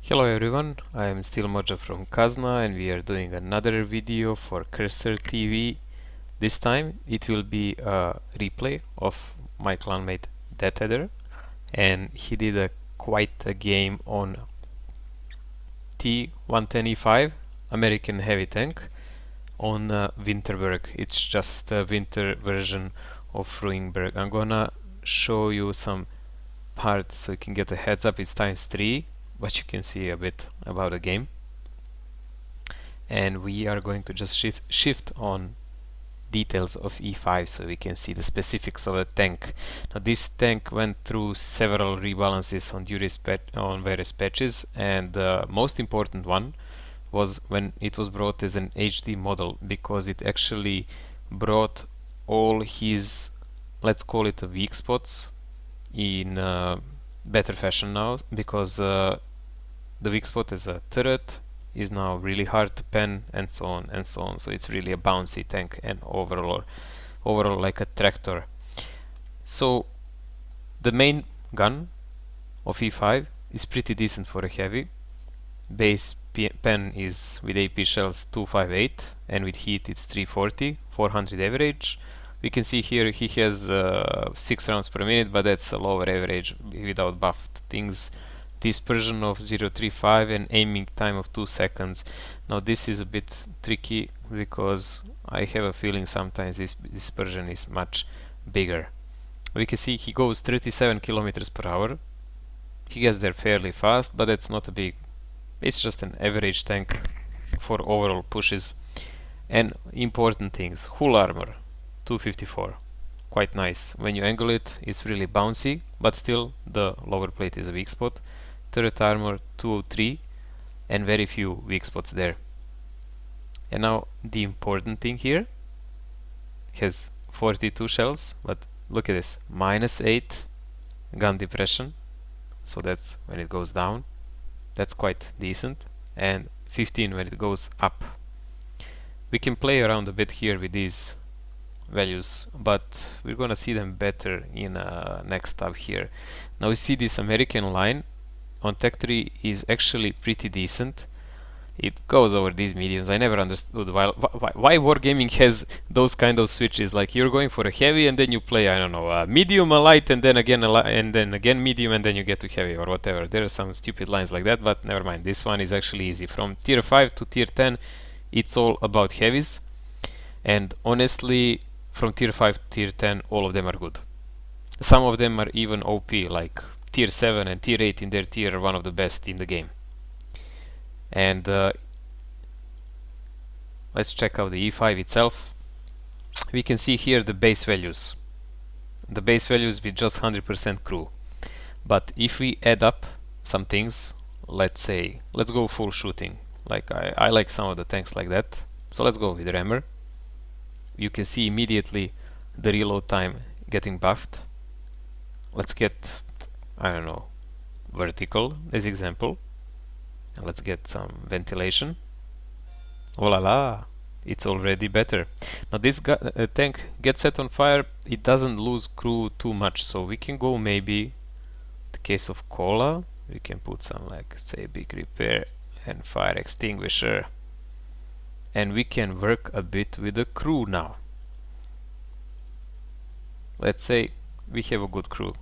Hello everyone, I am still Moja from Kazna and we are doing another video for Kursor TV. This time it will be a replay of my clanmate DeathAdd3r, and he did quite a game on T110E5 American heavy tank on Winterberg. It's just a winter version of Ruinberg. I'm gonna show you some parts so you can get a heads up. It's ×3, but you can see a bit about the game. And we are going to just shift on details of E5 so we can see the specifics of the tank. Now this tank went through several rebalances on various patches, and the most important one was when it was brought as an HD model, because it actually brought all his, let's call it, weak spots in better fashion now, because the weak spot as a turret is now really hard to pen, and so on and so on. So it's really a bouncy tank and overall like a tractor. So the main gun of E5 is pretty decent for a heavy. Base pen is with AP shells 258 and with heat it's 340, 400 average. We can see here he has 6 rounds per minute, but that's a lower average without buffed things. Dispersion of 0.35 and aiming time of 2 seconds. Now this is a bit tricky because I have a feeling sometimes this dispersion is much bigger. We can see he goes 37 kilometers per hour. He gets there fairly fast, but that's not a big, it's just an average tank for overall pushes. And important things: hull armor 254, quite nice. When you angle it, it's really bouncy, but still the lower plate is a weak spot. Turret armor 203 and very few weak spots there. And now the important thing here, has 42 shells, but look at this, -8 gun depression, so that's when it goes down, that's quite decent, and 15 when it goes up. We can play around a bit here with these values, but we're gonna see them better in next tab here. Now we see this American line on Tech 3 is actually pretty decent. It goes over these mediums. I never understood why Wargaming has those kind of switches. Like you're going for a heavy and then you play, I don't know, a medium, a light, and then again and then again medium, and then you get to heavy or whatever. There are some stupid lines like that, but never mind. This one is actually easy. From tier 5 to tier 10, it's all about heavies. And honestly, from tier 5 to tier 10, all of them are good. Some of them are even OP, like tier 7 and tier 8 in their tier are one of the best in the game. And let's check out the E5 itself. We can see here the base values. The base values with just 100% crew. But if we add up some things, let's say, let's go full shooting. Like I like some of the tanks like that. So let's go with rammer. You can see immediately the reload time getting buffed. Let's get, I don't know, vertical as example. And let's get some ventilation. Oh la la, it's already better. Now this tank gets set on fire, it doesn't lose crew too much, so we can go maybe, the case of cola, we can put some, like, say, big repair and fire extinguisher. And we can work a bit with the crew now. Let's say we have a good crew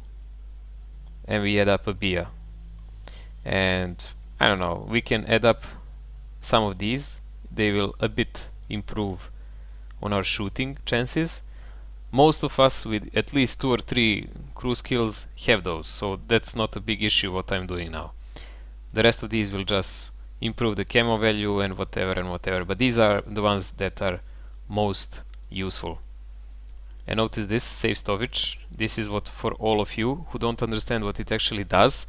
and we add up a BIA, and I don't know, we can add up some of these. They will a bit improve on our shooting chances. Most of us with at least 2 or 3 crew skills have those, so that's not a big issue what I'm doing now. The rest of these will just improve the camo value and whatever, but these are the ones that are most useful. And notice this save storage. This is what, for all of you who don't understand what it actually does,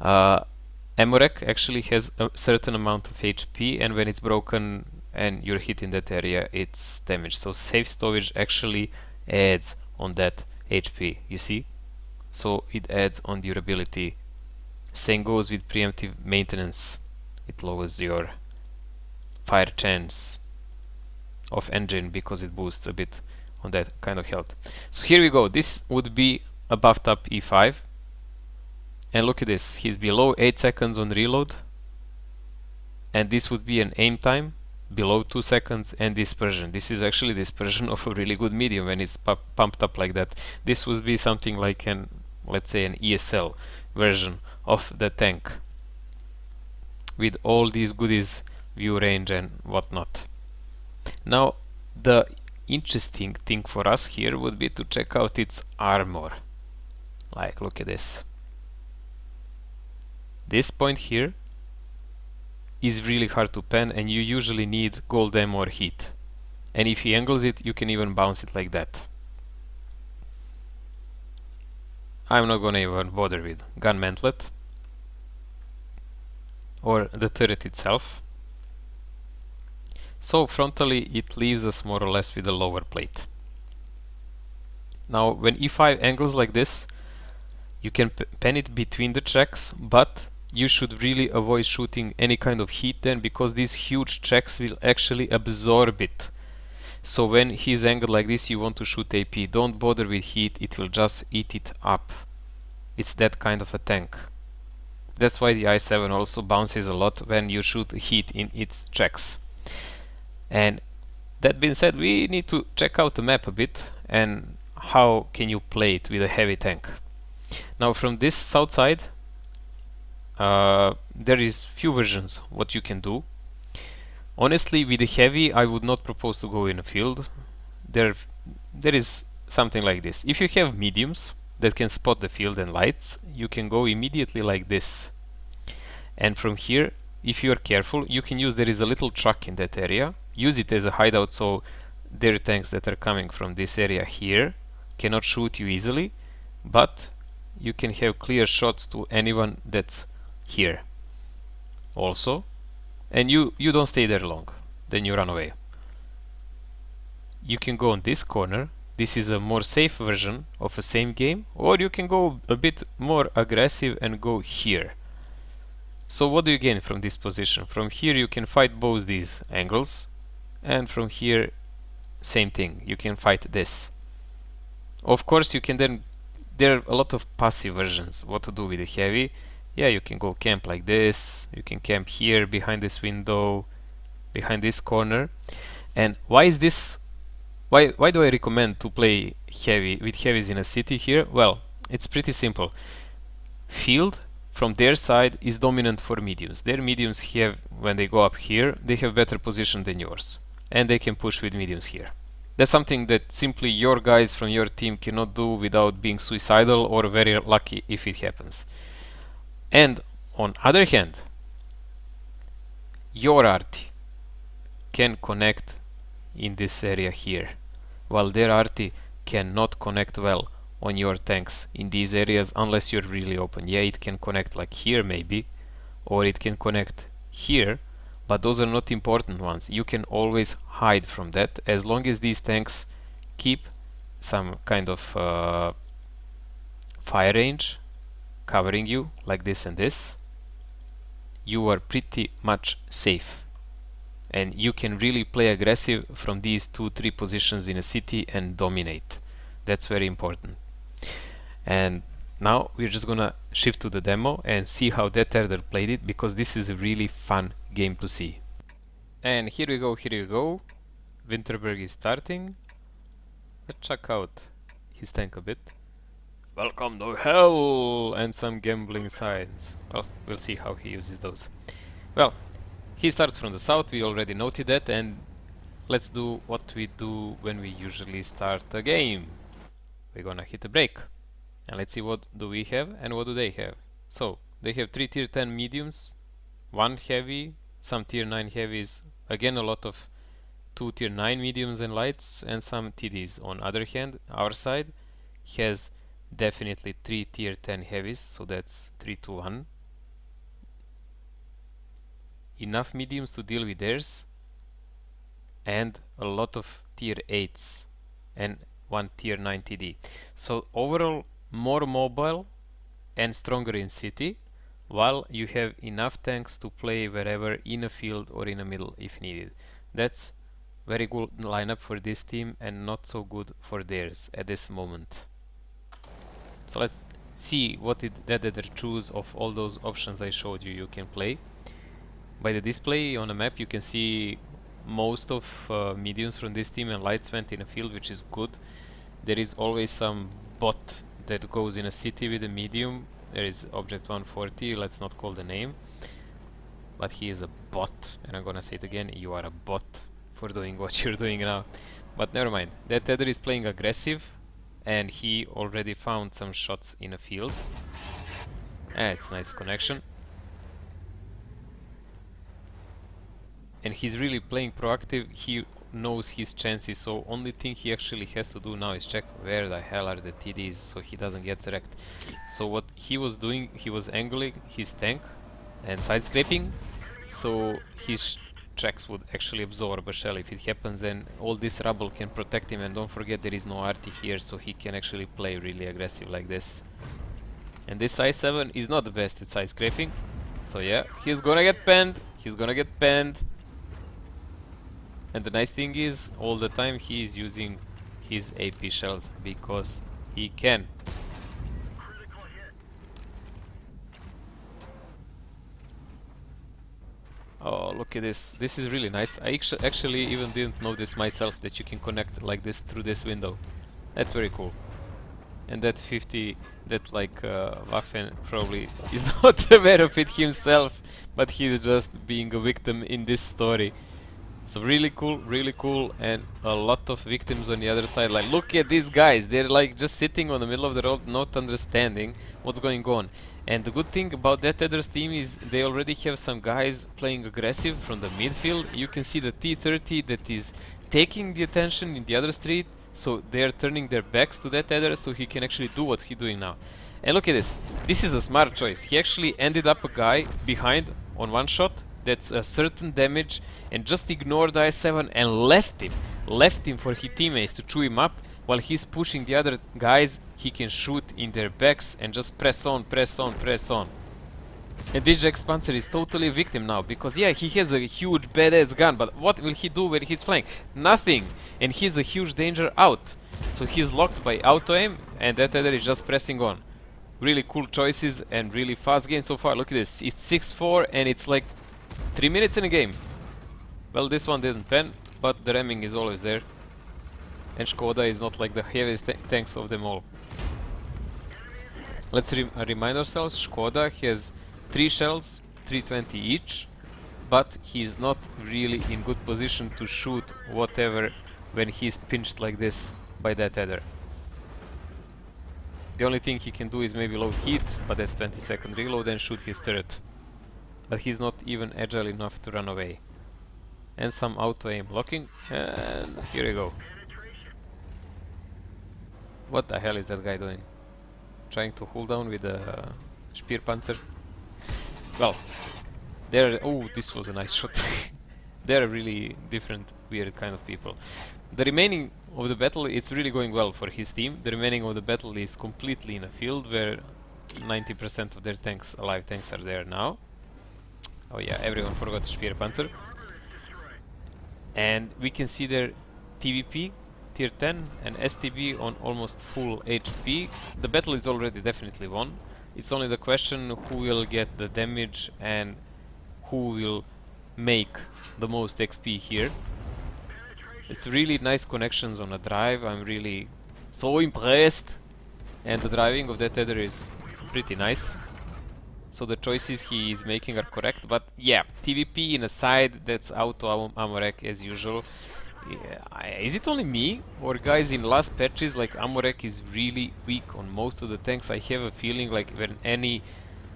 Amorek actually has a certain amount of HP, and when it's broken and you're hit in that area, it's damaged. So save storage actually adds on that HP, you see? So it adds on durability. Same goes with preemptive maintenance. It lowers your fire chance of engine because it boosts a bit on that kind of health. So here we go. This would be a buffed up E5. And look at this. He's below 8 seconds on reload. and this would be an aim time below 2 seconds and dispersion. This is actually dispersion of a really good medium when it's pumped up like that. This would be something like an, let's say, an ESL version of the tank with all these goodies, view range and whatnot. Now the interesting thing for us here would be to check out its armor. Like, look at this. This point here is really hard to pen, and you usually need gold ammo or heat. And if he angles it, you can even bounce it like that. I'm not gonna even bother with gun mantlet or the turret itself. So frontally it leaves us more or less with a lower plate. Now when E5 angles like this, you can pen it between the tracks, but you should really avoid shooting any kind of heat then, because these huge tracks will actually absorb it. So when he's angled like this, you want to shoot AP. Don't bother with heat, it will just eat it up. It's that kind of a tank. That's why the i7 also bounces a lot when you shoot heat in its tracks. And that being said, we need to check out the map a bit and how can you play it with a heavy tank. Now from this south side, there is few versions what you can do. Honestly, with the heavy, I would not propose to go in a field. There is something like this. If you have mediums that can spot the field and lights, you can go immediately like this. And from here, if you are careful, you can use, there is a little truck in that area. Use it as a hideout, so their tanks that are coming from this area here cannot shoot you easily, but you can have clear shots to anyone that's here also, and you don't stay there long, then you run away. You can go on this corner. This is a more safe version of the same game, or you can go a bit more aggressive and go here. So what do you gain from this position? From here you can fight both these angles, and from here same thing, you can fight this. Of course you can then, there are a lot of passive versions what to do with the heavy. Yeah, you can go camp like this, you can camp here behind this window, behind this corner. And why is this, why do I recommend to play heavy with heavies in a city here? Well, it's pretty simple. Field from their side is dominant for mediums. Their mediums have, when they go up here, they have better position than yours, and they can push with mediums here. That's something that simply your guys from your team cannot do without being suicidal or very lucky if it happens. And on other hand, your arty can connect in this area here, while their arty cannot connect well on your tanks in these areas unless you're really open. Yeah, it can connect like here maybe, or it can connect here, but those are not important ones. You can always hide from that as long as these tanks keep some kind of fire range covering you like this and this. You are pretty much safe, and you can really play aggressive from these 2-3 positions in a city and dominate. That's very important. And now we're just gonna shift to the demo and see how DeathAdd3r played it, because this is a really fun game to see. And here we go, here we go. Winterberg is starting. Let's check out his tank a bit. Welcome to hell! And some gambling signs. Well, we'll see how he uses those. Well, he starts from the south, we already noted that, and let's do what we do when we usually start a game. We're gonna hit a break. And let's see what do we have and what do they have. So, they have 3 tier 10 mediums, 1 heavy, some tier 9 heavies, again a lot of 2 tier 9 mediums and lights, and some TDs. On other hand, our side has definitely 3 tier 10 heavies, so that's 3 to 1. Enough mediums to deal with theirs, and a lot of tier 8s and 1 tier 9 TD. So overall, more mobile and stronger in city, while you have enough tanks to play wherever in a field or in a middle if needed. That's very good lineup for this team and not so good for theirs at this moment. So let's see what did DeathAdd3r choose of all those options I showed you can play. By the display on the map you can see most of mediums from this team and lights went in a field, which is good. There is always some bot that goes in a city with a medium. There is object 140, let's not call the name, but he is a bot, and I'm gonna say it again, you are a bot for doing what you're doing now. But never mind, DeathAdd3r is playing aggressive and he already found some shots in a field. It's nice connection. And he's really playing proactive. He knows his chances, so only thing he actually has to do now is check where the hell are the TDs so he doesn't get wrecked. So what he was doing, he was angling his tank and side scraping, so his tracks would actually absorb a shell if it happens, and all this rubble can protect him. And don't forget there is no RT here, so he can actually play really aggressive like this. And this i7 is not the best at side scraping, so yeah, he's gonna get penned, he's gonna get penned. And the nice thing is, all the time he is using his AP shells because he can. Oh, look at this. This is really nice. I actually even didn't know this myself, that you can connect like this through this window. That's very cool. And that 50, that like Waffen probably is not aware of it himself, but he's just being a victim in this story. So really cool, and a lot of victims on the other side. Like, look at these guys, they're like just sitting on the middle of the road, not understanding what's going on. And the good thing about DeathAdd3r's team is they already have some guys playing aggressive from the midfield. You can see the T30 that is taking the attention in the other street, so they're turning their backs to DeathAdd3r so he can actually do what he's doing now. And look at this, this is a smart choice. He actually ended up a guy behind on one shot, that's a certain damage, and just ignored the i7 and left him for his teammates to chew him up. While he's pushing the other guys, he can shoot in their backs and just press on. And this Jack Spencer is totally a victim now, because yeah, he has a huge badass gun, but what will he do when he's flying? Nothing! And he's a huge danger out. So he's locked by auto aim, and DeathAdd3r is just pressing on. Really cool choices and really fast game so far. Look at this, it's 6-4 and it's like 3 minutes in a game. Well, this one didn't pen, but the ramming is always there. And Škoda is not like the heaviest tanks of them all. Let's remind ourselves, Škoda has 3 shells, 320 each, but he's not really in good position to shoot whatever when he's pinched like this by DeathAdd3r. The only thing he can do is maybe low heat, but that's 20-second reload, and shoot his turret. But he's not even agile enough to run away. And some auto aim blocking, and here we go. What the hell is that guy doing? Trying to hold down with a Spearpanzer? Well, oh, this was a nice shot. They're really different, weird kind of people. The remaining of the battle, it's really going well for his team. The remaining of the battle is completely in a field where 90% of their tanks, alive tanks, are there now. Oh yeah, everyone forgot the Spearpanzer. And we can see their TVP, tier 10, and STB on almost full HP. The battle is already definitely won. It's only the question who will get the damage and who will make the most XP here. It's really nice connections on a drive. I'm really so impressed. And the driving of DeathAdd3r is pretty nice. So the choices he is making are correct. But yeah, TVP in a side, that's auto Amorek as usual. Yeah, is it only me, or guys, in last patches like Amorek is really weak on most of the tanks? I have a feeling like when any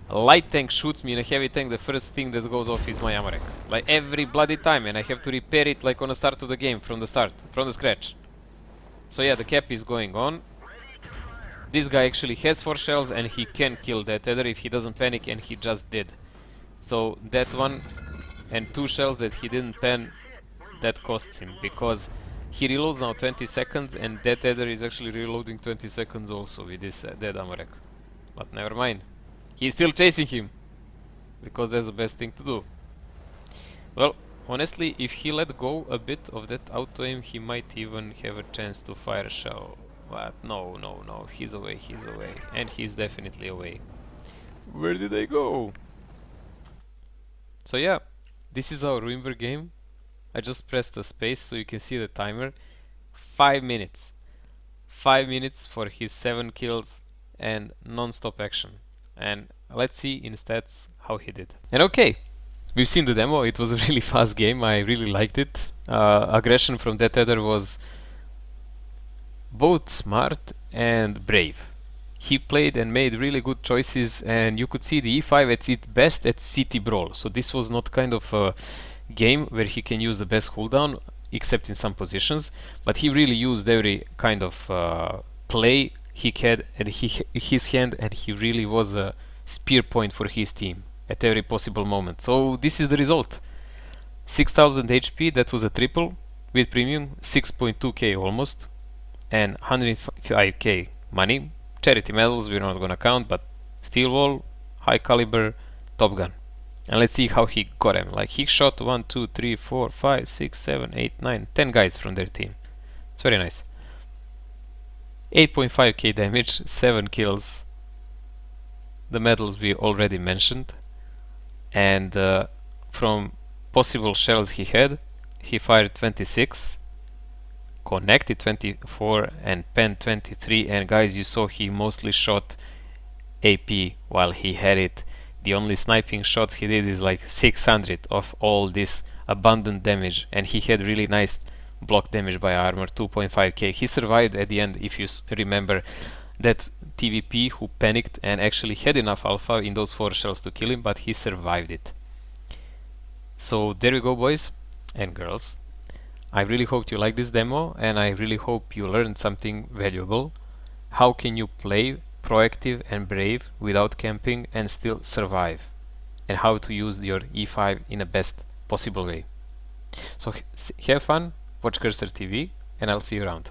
light tank shoots me in a heavy tank, the first thing that goes off is my Amorek. Like every bloody time, and I have to repair it like on the start of the game, from the scratch. So yeah, the cap is going on. This guy actually has 4 shells and he can kill DeathAdd3r if he doesn't panic, and he just did. So that one and 2 shells that he didn't pen, that costs him, because he reloads now 20 seconds and DeathAdd3r is actually reloading 20 seconds also with this dead Amorek. But never mind. He's still chasing him, because that's the best thing to do. Well, honestly, if he let go a bit of that auto aim, he might even have a chance to fire a shell. But no, he's away, and he's definitely away. Where did I go? So yeah, This is our Ruinberg game. I just pressed the space so you can see the timer. 5 minutes. 5 minutes for his 7 kills and non-stop action. And let's see in stats how he did. And okay, we've seen the demo. It was a really fast game. I really liked it. Aggression from DeathAdd3r was both smart and brave. He played and made really good choices, and you could see the E5 at its best at city brawl. So this was not kind of a game where he can use the best cooldown, except in some positions, but he really used every kind of play he had at his hand, and he really was a spear point for his team at every possible moment. So this is the result. 6000 HP, that was a triple with premium, 6.2k almost, and 105k money. Charity medals we're not gonna count, but steel wall, high caliber, top gun. And let's see how he got him. Like, he shot 1, 2, 3, 4, 5, 6, 7, 8, 9, 10 guys from their team. It's very nice. 8.5k damage, 7 kills. The medals we already mentioned. And from possible shells he had, he fired 26, connected 24, and penned 23. And guys, you saw he mostly shot AP while he had it. The only sniping shots he did is like 600 of all this abundant damage, and he had really nice block damage by armor, 2.5k. He survived at the end, if you remember that TVP who panicked and actually had enough alpha in those 4 shells to kill him, but he survived it. So there we go, boys and girls. I really hope you like this demo, and I really hope you learned something valuable. How can you play proactive and brave without camping and still survive, and how to use your E5 in the best possible way. So have fun, watch Kursor TV, and I'll see you around.